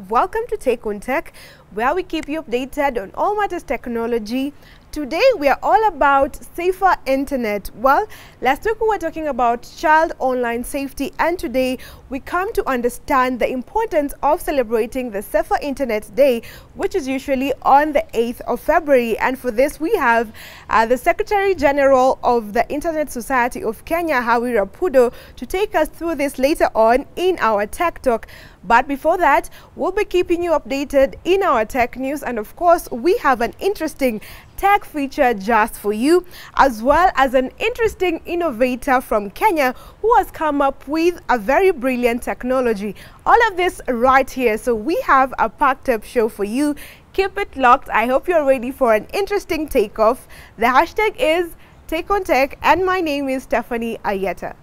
welcome to Take on Tech, where we keep you updated on all matters technology. Today we are all about safer internet. Well, last week we were talking about child online safety, and today we come to understand the importance of celebrating the Safer Internet Day, which is usually on the 8th of February. And for this we have the Secretary General of the Internet Society of Kenya, Hawi Rapudo, to take us through this later on in our Tech Talk. But before that, we'll be keeping you updated in our tech news, and of course we have an interesting tech feature just for you, as well as an interesting innovator from Kenya who has come up with a very brilliant technology. All of this right here. So we have a packed up show for you. Keep it locked. I hope you're ready for an interesting takeoff. The hashtag is Take on Tech, and my name is Stephanie Ayieta.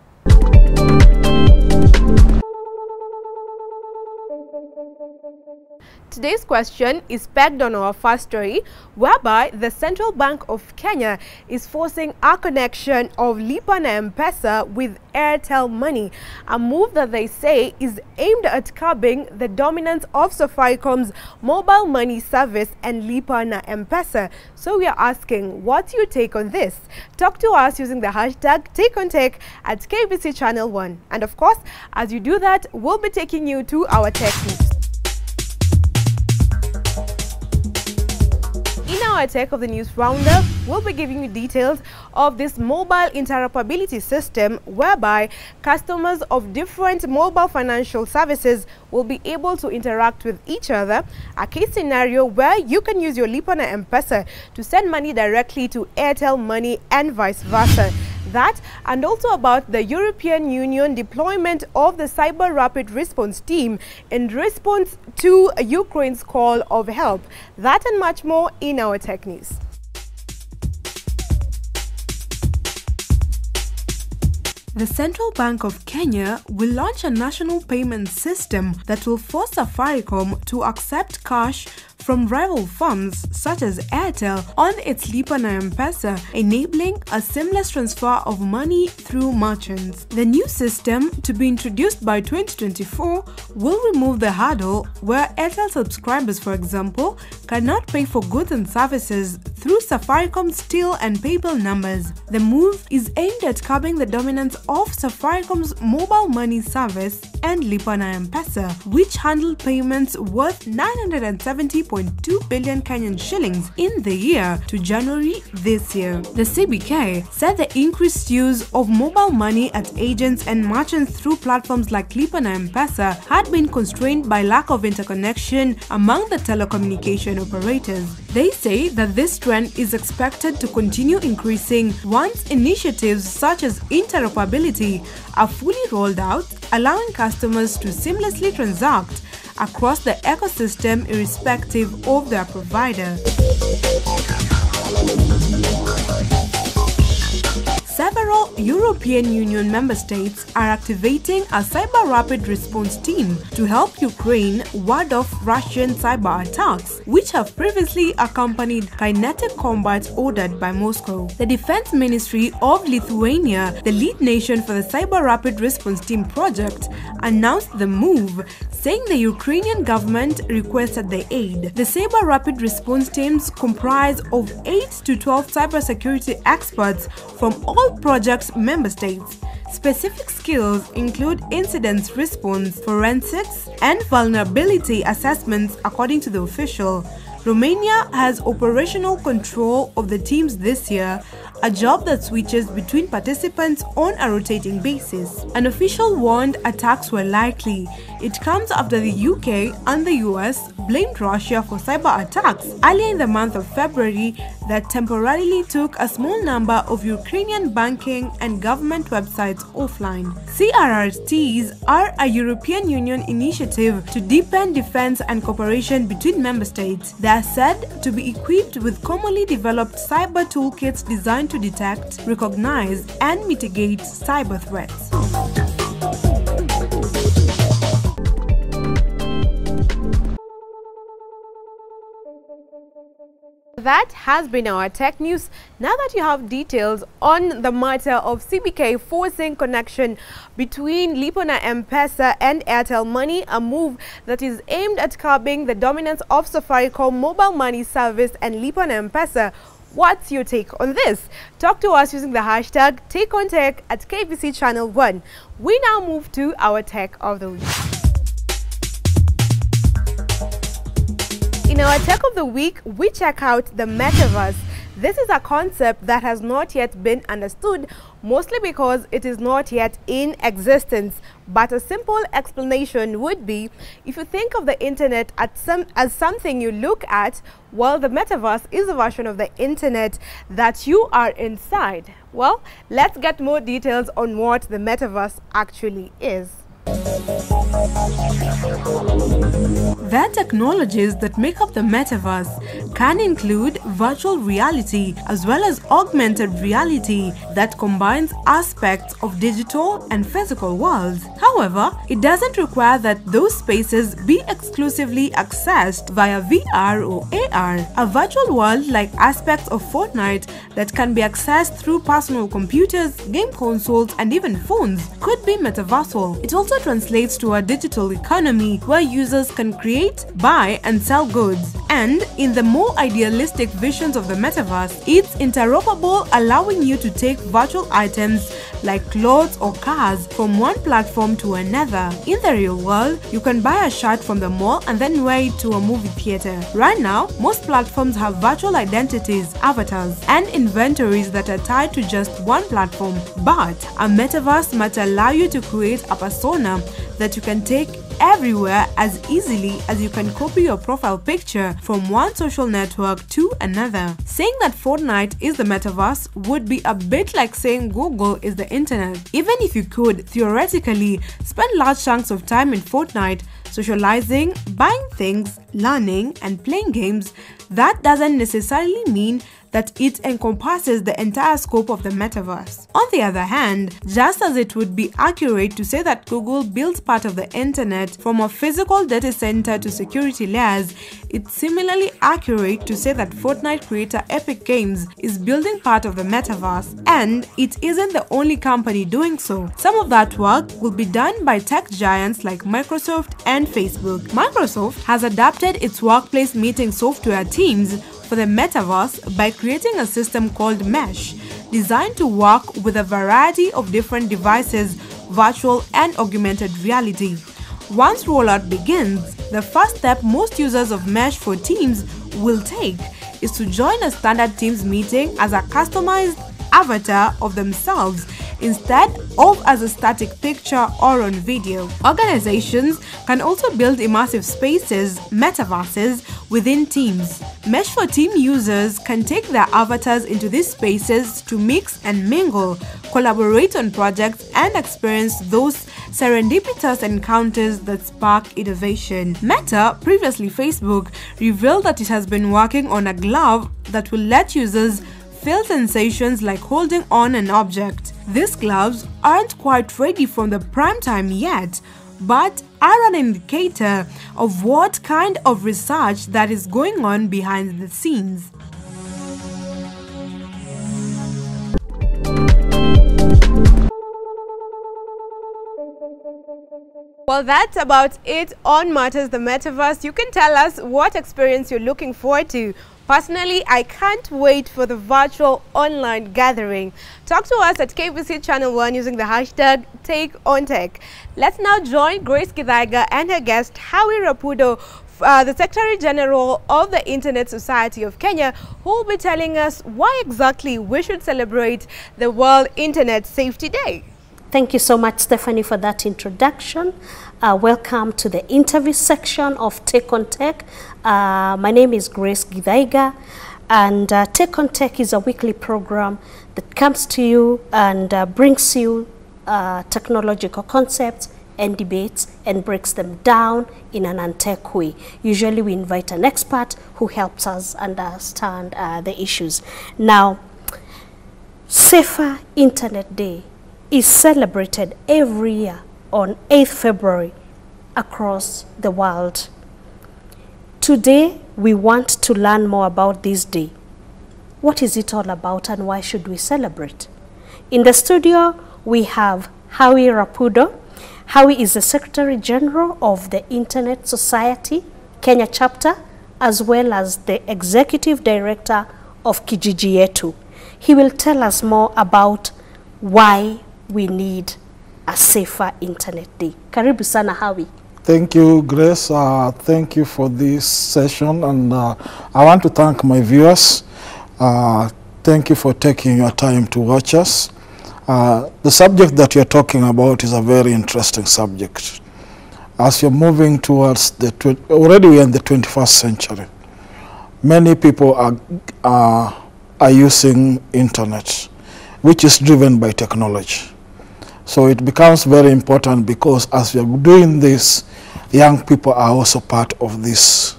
Today's question is pegged on our first story, whereby the Central Bank of Kenya is forcing a connection of Lipa na M-Pesa with Airtel Money, a move that they say is aimed at curbing the dominance of Safaricom's mobile money service and Lipa na M-Pesa. So we are asking, what's your take on this? Talk to us using the hashtag TakeOnTech at KBC Channel 1. And of course, as you do that, we'll be taking you to our tech news. In our Tech of the News Roundup, we'll be giving you details of this mobile interoperability system, whereby customers of different mobile financial services will be able to interact with each other. A case scenario where you can use your Lipa na M-Pesa to send money directly to Airtel Money and vice versa. That, and also about the European Union deployment of the Cyber Rapid Response Team in response to Ukraine's call of help. That and much more in our tech news. The Central Bank of Kenya will launch a national payment system that will force Safaricom to accept cash from rival firms such as Airtel on its Lipa na M-Pesa, enabling a seamless transfer of money through merchants. The new system, to be introduced by 2024, will remove the hurdle where Airtel subscribers, for example, cannot pay for goods and services through Safaricom's till and PayBill numbers. The move is aimed at curbing the dominance of Safaricom's mobile money service and Lipa na M-Pesa, which handled payments worth 970.2 billion Kenyan shillings in the year to January this year. The CBK said the increased use of mobile money at agents and merchants through platforms like Lipa na M-Pesa had been constrained by lack of interconnection among the telecommunication operators. They say that this trend is expected to continue increasing once initiatives such as interoperability are fully rolled out, allowing customers to seamlessly transact across the ecosystem irrespective of their provider. Several European Union member states are activating a cyber rapid response team to help Ukraine ward off Russian cyber attacks, which have previously accompanied kinetic combat ordered by Moscow. The Defense Ministry of Lithuania, the lead nation for the Cyber Rapid Response Team project, announced the move, saying the Ukrainian government requested the aid. The Cyber Rapid Response Teams comprise of 8 to 12 cybersecurity experts from all project's member states. Specific skills include incident response, forensics, and vulnerability assessments, according to the official. Romania has operational control of the teams this year, a job that switches between participants on a rotating basis. An official warned attacks were likely. It comes after the UK and the US blamed Russia for cyber attacks earlier in the month of February that temporarily took a small number of Ukrainian banking and government websites offline. CRRTs are a European Union initiative to deepen defense and cooperation between member states. They are said to be equipped with commonly developed cyber toolkits designed to detect, recognize, and mitigate cyber threats. That has been our tech news. Now that you have details on the matter of CBK forcing connection between Lipa na M-Pesa and Airtel Money, a move that is aimed at curbing the dominance of Safaricom mobile money service and Lipa na M-Pesa, what's your take on this? Talk to us using the hashtag TakeOnTech at KBC Channel 1. We now move to our tech of the week. In our tech of the week, we check out the metaverse. This is a concept that has not yet been understood, mostly because it is not yet in existence. But a simple explanation would be, if you think of the internet as something you look at, well, the metaverse is a version of the internet that you are inside. Well, let's get more details on what the metaverse actually is. The technologies that make up the metaverse can include virtual reality as well as augmented reality that combines aspects of digital and physical worlds. However, it doesn't require that those spaces be exclusively accessed via VR or AR. A virtual world like aspects of Fortnite that can be accessed through personal computers, game consoles, and even phones could be metaversal. It also translates to a digital economy where users can create, buy, and sell goods. And in the more idealistic visions of the metaverse, it's interoperable, allowing you to take virtual items like clothes or cars from one platform to another. In the real world, you can buy a shirt from the mall and then wear it to a movie theater. Right now, most platforms have virtual identities, avatars, and inventories that are tied to just one platform. But a metaverse might allow you to create a persona that you can take everywhere as easily as you can copy your profile picture from one social network to another. Saying that Fortnite is the metaverse would be a bit like saying Google is the internet. Even if you could theoretically spend large chunks of time in Fortnite socializing, buying things, learning, and playing games, that doesn't necessarily mean that it encompasses the entire scope of the metaverse. On the other hand, just as it would be accurate to say that Google builds part of the internet from a physical data center to security layers, it's similarly accurate to say that Fortnite creator Epic Games is building part of the metaverse, and it isn't the only company doing so. Some of that work will be done by tech giants like Microsoft and Facebook. Microsoft has adapted its workplace meeting software Teams for the metaverse by creating a system called Mesh, designed to work with a variety of different devices, virtual and augmented reality. Once rollout begins, the first step most users of Mesh for Teams will take is to join a standard Teams meeting as a customized avatar of themselves instead of as a static picture or on video. Organizations can also build immersive spaces, metaverses, within Teams. Mesh for Team users can take their avatars into these spaces to mix and mingle, collaborate on projects, and experience those serendipitous encounters that spark innovation. Meta, previously Facebook, revealed that it has been working on a glove that will let users feel sensations like holding on an object. These gloves aren't quite ready from the prime time yet, but are an indicator of what kind of research that is going on behind the scenes. Well, that's about it on Matters the Metaverse. You can tell us what experience you're looking forward to. Personally, I can't wait for the virtual online gathering. Talk to us at KBC Channel 1 using the hashtag TakeOnTech. Let's now join Grace Githaiga and her guest Hawi Rapudo, the Secretary General of the Internet Society of Kenya, who will be telling us why exactly we should celebrate the World Internet Safety Day. Thank you so much, Stephanie, for that introduction. Welcome to the interview section of Take on Tech. My name is Grace Githaiga, and Take on Tech is a weekly program that comes to you and brings you technological concepts and debates and breaks them down in an untech way. Usually we invite an expert who helps us understand the issues. Now, Safer Internet Day is celebrated every year on 8th February across the world. Today, we want to learn more about this day. What is it all about and why should we celebrate? In the studio, we have Hawi Rapudo. Hawi is the Secretary General of the Internet Society, Kenya chapter, as well as the Executive Director of Kijiji Yetu. He will tell us more about why we need a safer internet day. Karibu sana Hawi. Thank you, Grace. Thank you for this session, and I want to thank my viewers. Thank you for taking your time to watch us. The subject that you're talking about is a very interesting subject. As you're moving towards already we're in the 21st century. Many people are using internet, which is driven by technology. So it becomes very important because as we are doing this, young people are also part of this.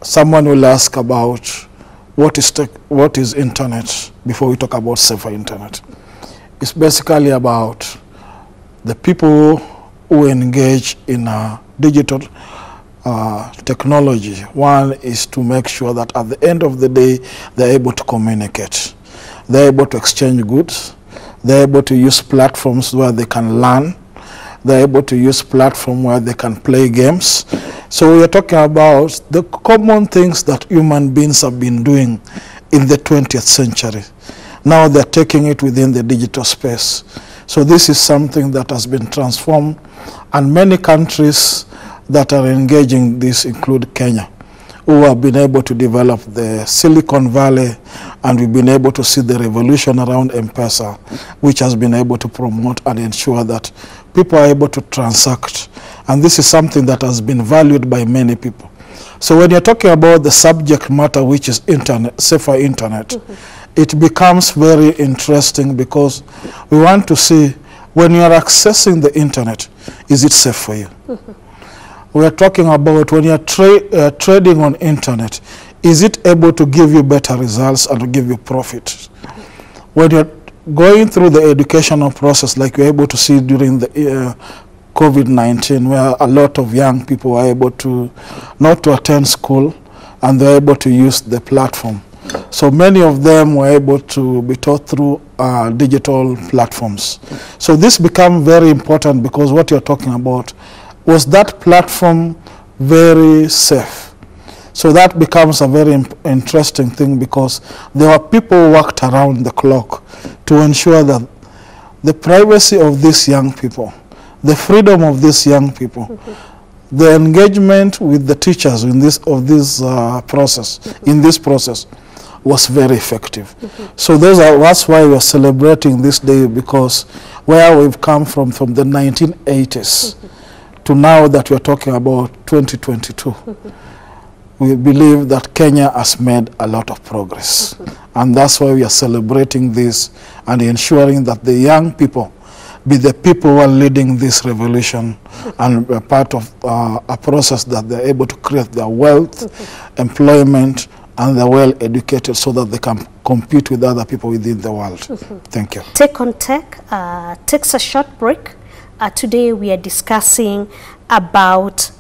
Someone will ask about what is internet before we talk about safer internet. It's basically about the people who engage in digital technology. One is to make sure that at the end of the day, they're able to communicate. They're able to exchange goods. They're able to use platforms where they can learn. They're able to use platforms where they can play games. So we're talking about the common things that human beings have been doing in the 20th century. Now they're taking it within the digital space. So this is something that has been transformed, and many countries that are engaging this include Kenya, who have been able to develop the Silicon Valley, and we've been able to see the revolution around M-Pesa, which has been able to promote and ensure that people are able to transact. And this is something that has been valued by many people. So when you're talking about the subject matter, which is internet, safer internet, it becomes very interesting because we want to see when you are accessing the internet, is it safe for you? We are talking about when you are trading on internet, is it able to give you better results and to give you profit? When you're going through the educational process, like you're able to see during the COVID-19, where a lot of young people were able to not to attend school, and they're able to use the platform. So many of them were able to be taught through digital platforms. So this became very important because what you're talking about, was that platform very safe? So that becomes a very interesting thing because there were people who worked around the clock to ensure that the privacy of these young people, the freedom of these young people, the engagement with the teachers in this process was very effective. So that's why we're celebrating this day, because where we've come from the 1980s to now that we're talking about 2022, we believe that Kenya has made a lot of progress. And that's why we are celebrating this and ensuring that the young people be the people who are leading this revolution and a part of a process that they're able to create their wealth, employment, and they're well educated so that they can compete with other people within the world. Thank you. Take on Tech takes a short break. Today we are discussing about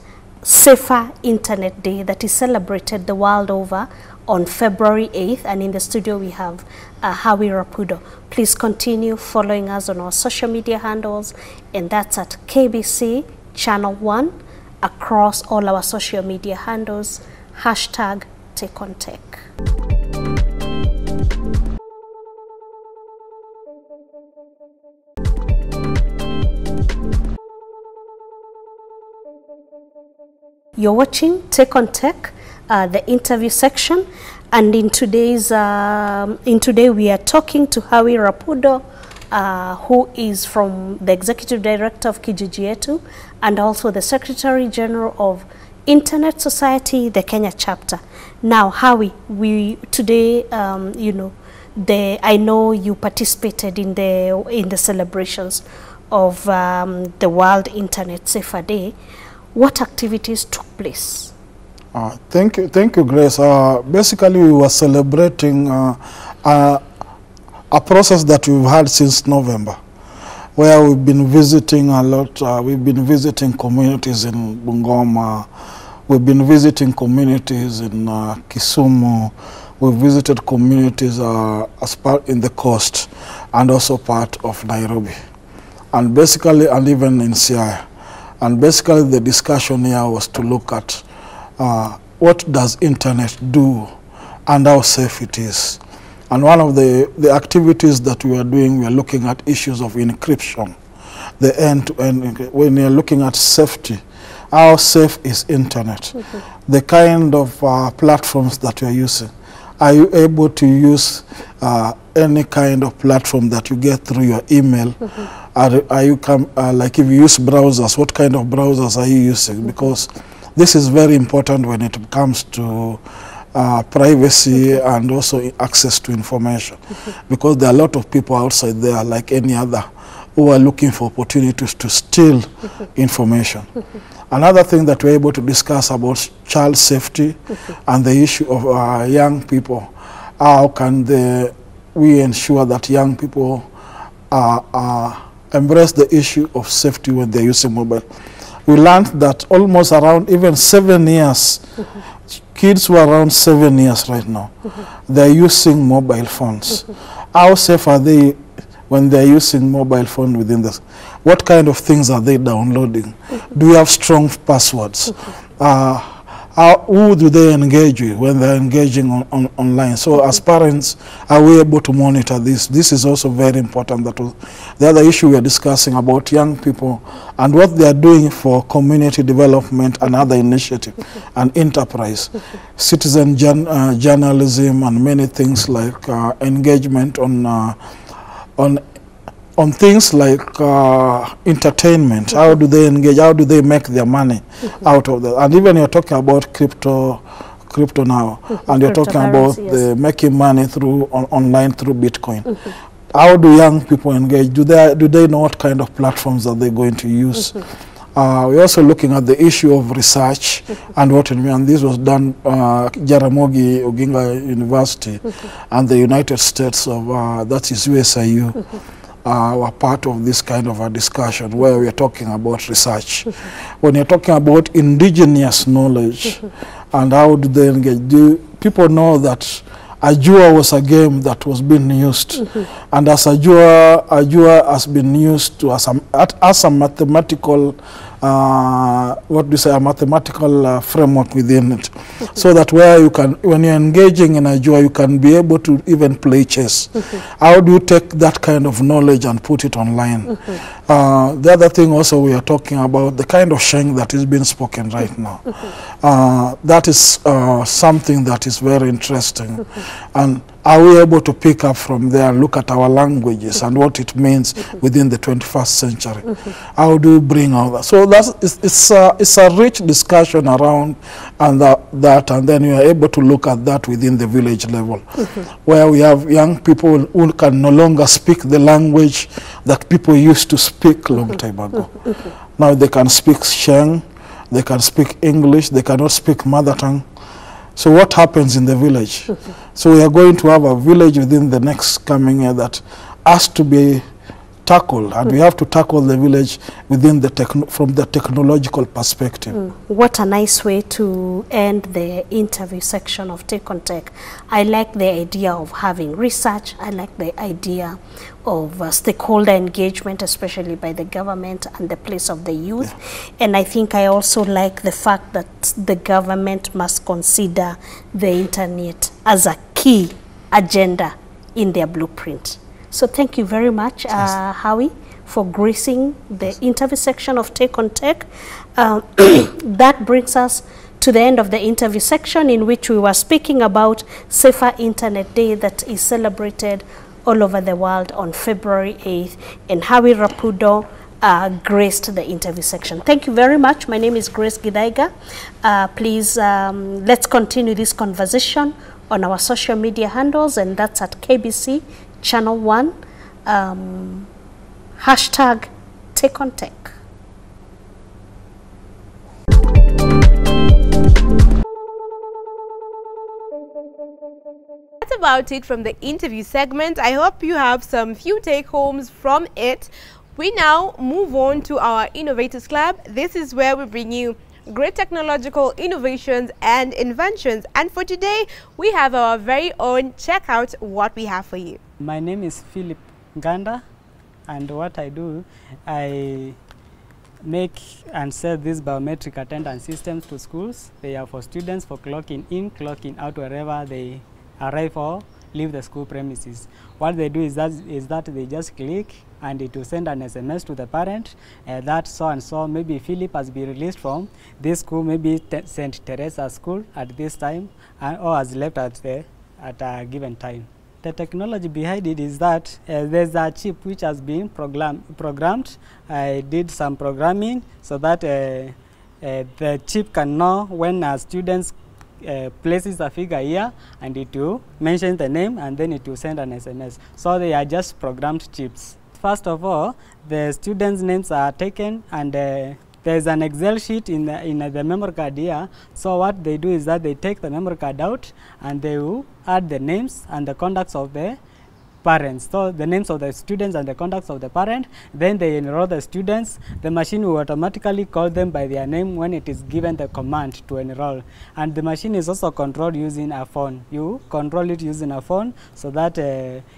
Safer Internet Day that is celebrated the world over on February 8th. And in the studio we have Hawi Rapudo. Please continue following us on our social media handles, and that's at KBC Channel 1 across all our social media handles. Hashtag Take on Tech. You're watching Take on Tech, the interview section, and in today we are talking to Hawi Rapudo, who is from the Executive Director of Kijiji Yetu and also the Secretary General of Internet Society, the Kenya chapter. Now, Hawi, today, I know you participated in the celebrations of the World Internet Safer Day. What activities took place? Thank you, Grace. Basically, we were celebrating a process that we've had since November, where we've been visiting a lot. We've been visiting communities in Bungoma, We've been visiting communities in Kisumu. We've visited communities as part in the coast and also part of Nairobi. And basically, and even in Siaya. And basically the discussion here was to look at what does internet do and how safe it is. And one of the activities that we are doing, we are looking at issues of encryption, the end-to-end. When you're looking at safety, how safe is internet? The kind of platforms that you're using. Are you able to use any kind of platform that you get through your email? Are you like if you use browsers, what kind of browsers are you using? Because this is very important when it comes to privacy and also access to information. Because there are a lot of people outside there, like any other, who are looking for opportunities to steal information. Another thing that we're able to discuss about child safety and the issue of young people. How can we ensure that young people embrace the issue of safety when they're using mobile? We learned that almost around even 7 years, kids who are around 7 years right now, they're using mobile phones. How safe are they when they're using mobile phone within this? What kind of things are they downloading? Do you have strong passwords? Who do they engage with when they're engaging online? So as parents, are we able to monitor this? This is also very important. That was the other issue we are discussing about young people and what they are doing for community development and other initiative and enterprise, citizen journalism and many things like engagement on things like entertainment. How do they engage? How do they make their money out of that? And even you're talking about crypto now, and you're talking about the making money through online through Bitcoin. How do young people engage? Do they know what kind of platforms are they going to use? We're also looking at the issue of research and what it means. And this was done Jaramogi Oginga University and the United States of that is USIU. Were part of this kind of a discussion where we are talking about research. When you're talking about indigenous knowledge and how do they engage, do people know that Ajua was a game that was being used, and as Ajua has been used to as a mathematical a mathematical framework within it, so that where you can, when you're engaging in Ajua, you can be able to even play chess. How do you take that kind of knowledge and put it online? The other thing also we are talking about, the kind of Sheng that is being spoken right now. That is something that is very interesting. And are we able to pick up from there and look at our languages and what it means within the 21st century? How do we bring all that? So it's a rich discussion around and that, and then you are able to look at that within the village level, where we have young people who can no longer speak the language that people used to speak long time ago. Now they can speak Sheng, they can speak English, they cannot speak mother tongue. So what happens in the village? So we are going to have a village within the next coming year that has to be tackled, and we have to tackle the village within from the technological perspective. What a nice way to end the interview section of Take on Tech. I like the idea of having research. I like the idea of stakeholder engagement, especially by the government and the place of the youth. And I think I also like the fact that the government must consider the internet as a key agenda in their blueprint. So thank you very much, Hawi, for gracing the interview section of Take on Tech. That brings us to the end of the interview section, in which we were speaking about Safer Internet Day that is celebrated all over the world on February 8th. And Hawi Rapudo graced the interview section. Thank you very much. My name is Grace Githaiga. Please, let's continue this conversation on our social media handles, and that's at KBC Channel 1, hashtag Take on Tech. That's about it from the interview segment. I hope you have some few take-homes from it. We now move on to our Innovators Club. This is where we bring you great technological innovations and inventions. And for today, we have our very own. Check out what we have for you. My name is Philip Ganda, and what I do, I make and sell these biometric attendance systems to schools. They are for students for clocking in, clocking out wherever they arrive or leave the school premises. What they do is that they just click and it will send an SMS to the parent that so and so, maybe Philip has been released from this school, maybe St. Teresa school at this time, or has left at a given time. The technology behind it is that there's a chip which has been programmed. I did some programming so that the chip can know when students places a figure here, and it will mention the name and then it will send an SMS. So they are just programmed chips. First of all, the students' names are taken, and there's an Excel sheet in the memory card here. So what they do is that they take the memory card out and they will add the names and the contacts of the parents. So the names of the students and the contacts of the parent, then they enroll the students. The machine will automatically call them by their name when it is given the command to enroll. And the machine is also controlled using a phone. You control it using a phone so that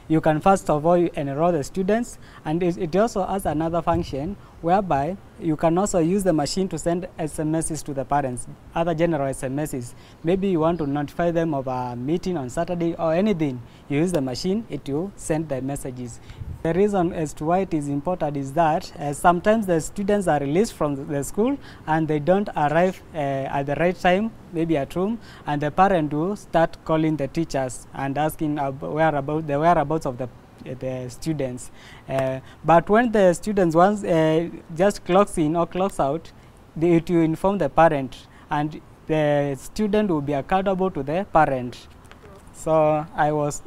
you can first of all enroll the students, and it also has another function whereby you can also use the machine to send SMSs to the parents, other general SMSs. Maybe you want to notify them of a meeting on Saturday or anything. You use the machine, it will send the messages. The reason as to why it is important is that sometimes the students are released from the school and they don't arrive at the right time, maybe at home, and the parent will start calling the teachers and asking the whereabouts of the students. But when the students once just clocks in or clocks out, it will inform the parent, and the student will be accountable to the parent. So I was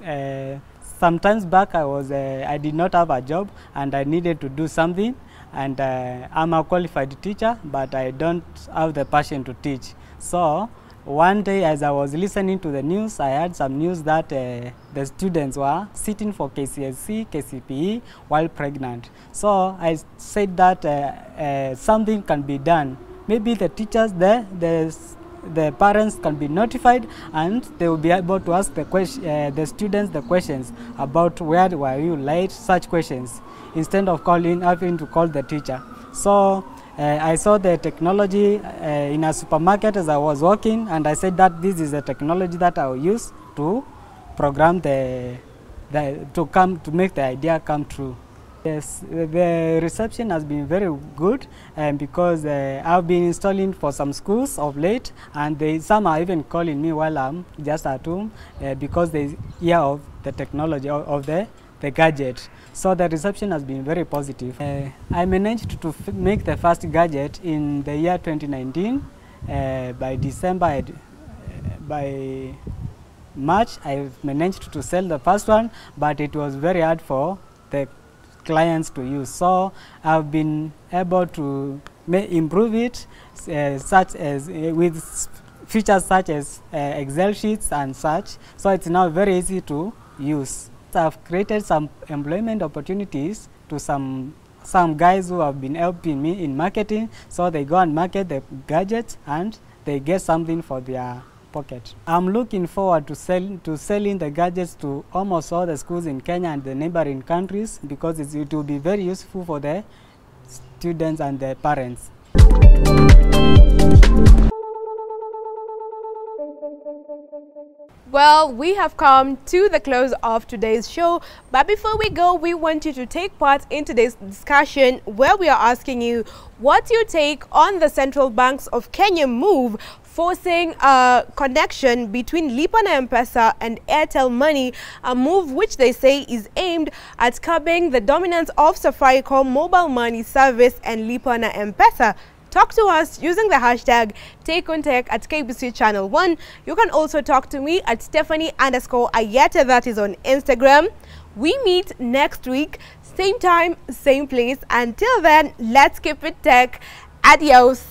sometimes back I did not have a job and I needed to do something, and I'm a qualified teacher, but I don't have the passion to teach. So one day, as I was listening to the news, I heard some news that the students were sitting for KCSE, KCPE while pregnant. So I said that something can be done. Maybe the teachers, the parents can be notified, and they will be able to ask the students the questions about where were you late, such questions, instead of having to call the teacher. So I saw the technology in a supermarket as I was walking, and I said that this is the technology that I will use to program to make the idea come true. Yes, the reception has been very good, because I've been installing for some schools of late, and some are even calling me while I'm just at home because they hear of the technology of the gadget. So the reception has been very positive. I managed to make the first gadget in the year 2019. By December, by March, I managed to sell the first one, but it was very hard for the clients to use. So I've been able to improve it, such as with features such as Excel sheets and such. So it's now very easy to use. I've created some employment opportunities to some guys who have been helping me in marketing. So they go and market the gadgets and they get something for their pocket. I'm looking forward to selling the gadgets to almost all the schools in Kenya and the neighboring countries, because it will be very useful for the students and the parents. Well, we have come to the close of today's show, but before we go, we want you to take part in today's discussion, where we are asking you what's your take on the Central Bank's of Kenya move forcing a connection between Lipa na M-Pesa and Airtel Money, a move which they say is aimed at curbing the dominance of Safaricom mobile money service and Lipa na M-Pesa. Talk to us using the hashtag TakeOnTech at KBC Channel 1. You can also talk to me at Stephanie_Ayieta, that is on Instagram. We meet next week, same time, same place. Until then, let's keep it tech. Adios.